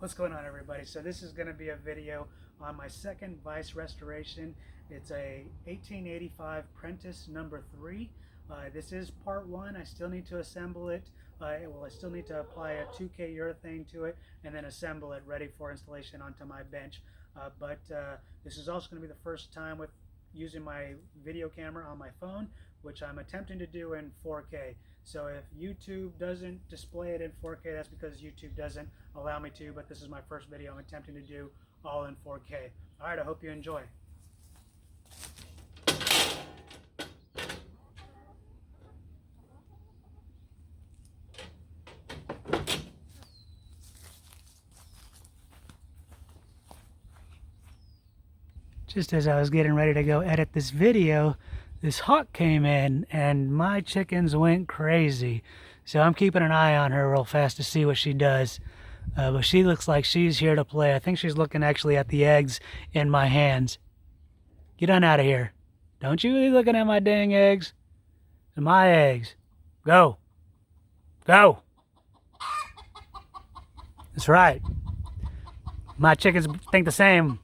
What's going on, everybody? So this is going to be a video on my second vise restoration. It's a 1885 Prentiss number 3. This is part 1. I still need to assemble it. I still need to apply a 2K urethane to it and then assemble it ready for installation onto my bench. But this is also going to be the first time with using my video camera on my phone, which I'm attempting to do in 4K. So if YouTube doesn't display it in 4K, that's because YouTube doesn't allow me to, but this is my first video I'm attempting to do all in 4K. All right, I hope you enjoy. Just as I was getting ready to go edit this video, this hawk came in and my chickens went crazy. So I'm keeping an eye on her real fast to see what she does. But she looks like she's here to play. I think she's looking actually at the eggs in my hands. Get on out of here. Don't you be looking at my dang eggs. They're my eggs. Go. Go. That's right. My chickens think the same.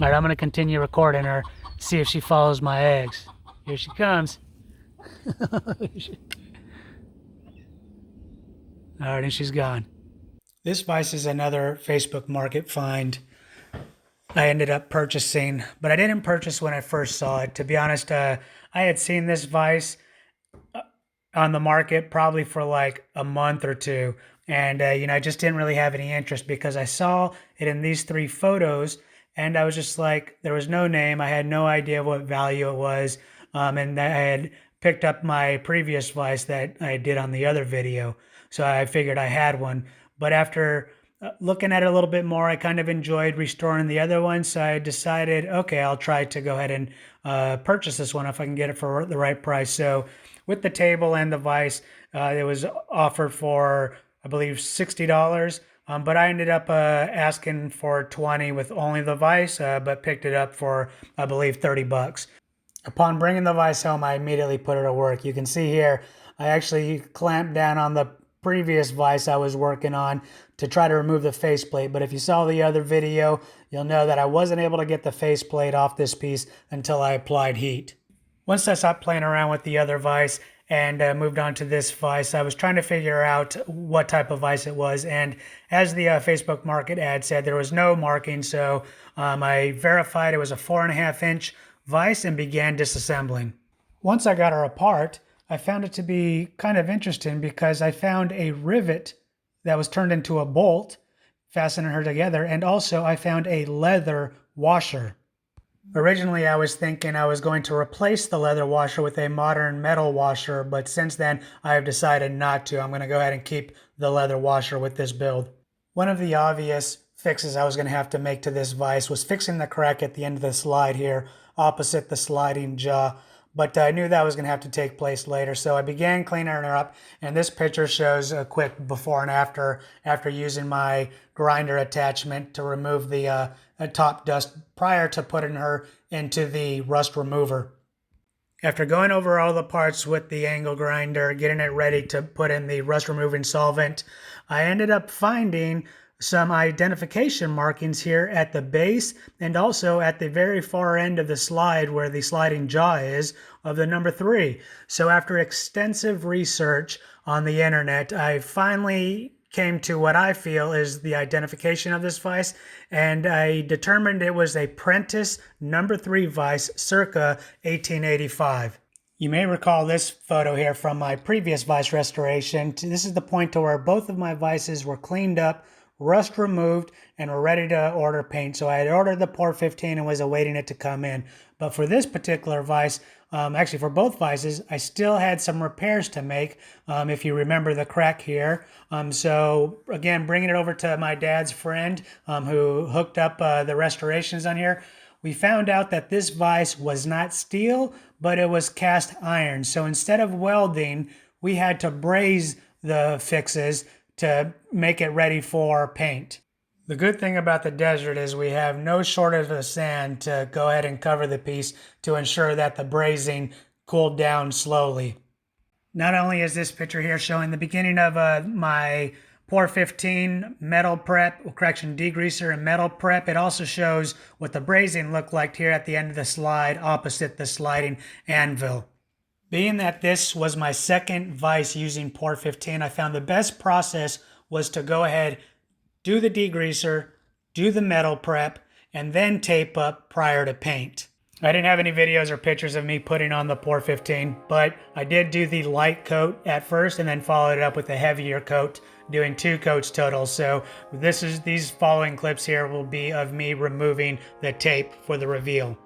All right, I'm going to continue recording her, see if she follows my eggs. Here she comes. All right, and she's gone. This vise is another Facebook Market find I ended up purchasing, but I didn't purchase when I first saw it. To be honest, I had seen this vise on the market probably for like a month or two, and I just didn't really have any interest because I saw it in these 3 photos. And I was just like, there was no name. I had no idea what value it was. And I had picked up my previous vise that I did on the other video. So I figured I had one. But after looking at it a little bit more, I kind of enjoyed restoring the other one. So I decided, okay, I'll try to go ahead and purchase this one if I can get it for the right price. So with the table and the vise, it was offered for, I believe, $60. But I ended up asking for 20 with only the vise, but picked it up for, I believe, 30 bucks. Upon bringing the vise home, I immediately put it to work. You can see here, I actually clamped down on the previous vise I was working on to try to remove the faceplate. But if you saw the other video, you'll know that I wasn't able to get the faceplate off this piece until I applied heat. Once I stopped playing around with the other vise and moved on to this vise, I was trying to figure out what type of vise it was. And as the Facebook Market ad said, there was no marking. So I verified it was a 4.5-inch vise and began disassembling. Once I got her apart, I found it to be kind of interesting because I found a rivet that was turned into a bolt, fastening her together. And also I found a leather washer. Originally, I was thinking I was going to replace the leather washer with a modern metal washer, but since then, I have decided not to. I'm going to go ahead and keep the leather washer with this build. One of the obvious fixes I was going to have to make to this vise was fixing the crack at the end of the slide here, opposite the sliding jaw. But I knew that was going to have to take place later, so I began cleaning her up, and this picture shows a quick before and after using my grinder attachment to remove the top dust prior to putting her into the rust remover. After going over all the parts with the angle grinder, getting it ready to put in the rust removing solvent, I ended up finding some identification markings here at the base and also at the very far end of the slide where the sliding jaw is of the number 3. So after extensive research on the internet, I finally came to what I feel is the identification of this vise, and I determined it was a Prentiss number 3 vise circa 1885. You may recall this photo here from my previous vise restoration. This is the point to where both of my vises were cleaned up, rust removed, and were ready to order paint. So I had ordered the POR-15 and was awaiting it to come in. But for this particular vise, actually for both vises, I still had some repairs to make, if you remember the crack here. So again, bringing it over to my dad's friend who hooked up the restorations on here, we found out that this vise was not steel, but it was cast iron. So instead of welding, we had to braze the fixes to make it ready for paint. The good thing about the desert is we have no shortage of sand to go ahead and cover the piece to ensure that the brazing cooled down slowly. Not only is this picture here showing the beginning of my POR-15 metal prep, degreaser and metal prep, it also shows what the brazing looked like here at the end of the slide opposite the sliding anvil. Being that this was my second vise using POR-15, I found the best process was to go ahead, do the degreaser, do the metal prep, and then tape up prior to paint. I didn't have any videos or pictures of me putting on the POR-15, but I did do the light coat at first and then followed it up with a heavier coat, doing 2 coats total. So these following clips here will be of me removing the tape for the reveal.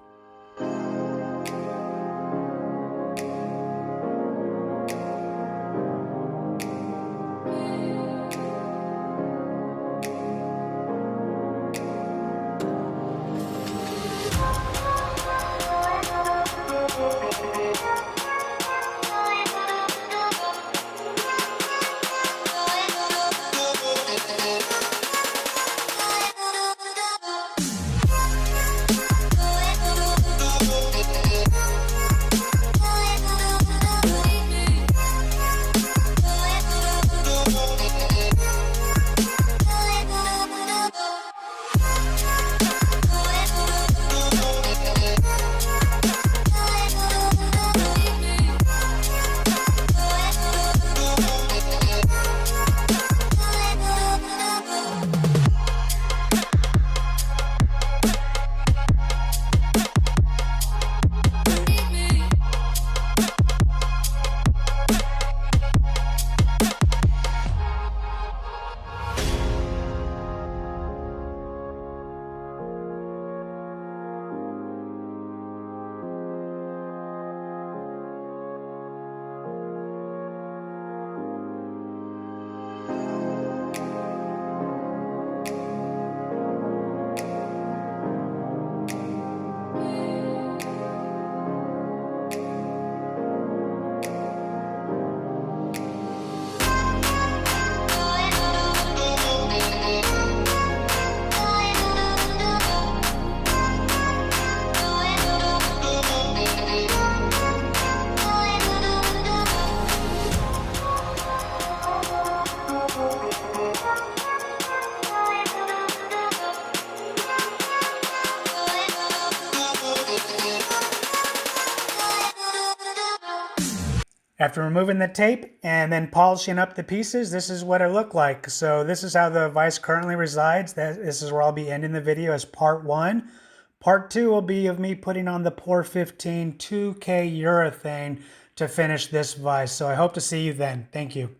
After removing the tape and then polishing up the pieces, this is what it looked like. So this is how the vise currently resides. This is where I'll be ending the video as part 1. Part 2 will be of me putting on the POR-15 2K urethane to finish this vise. So I hope to see you then. Thank you.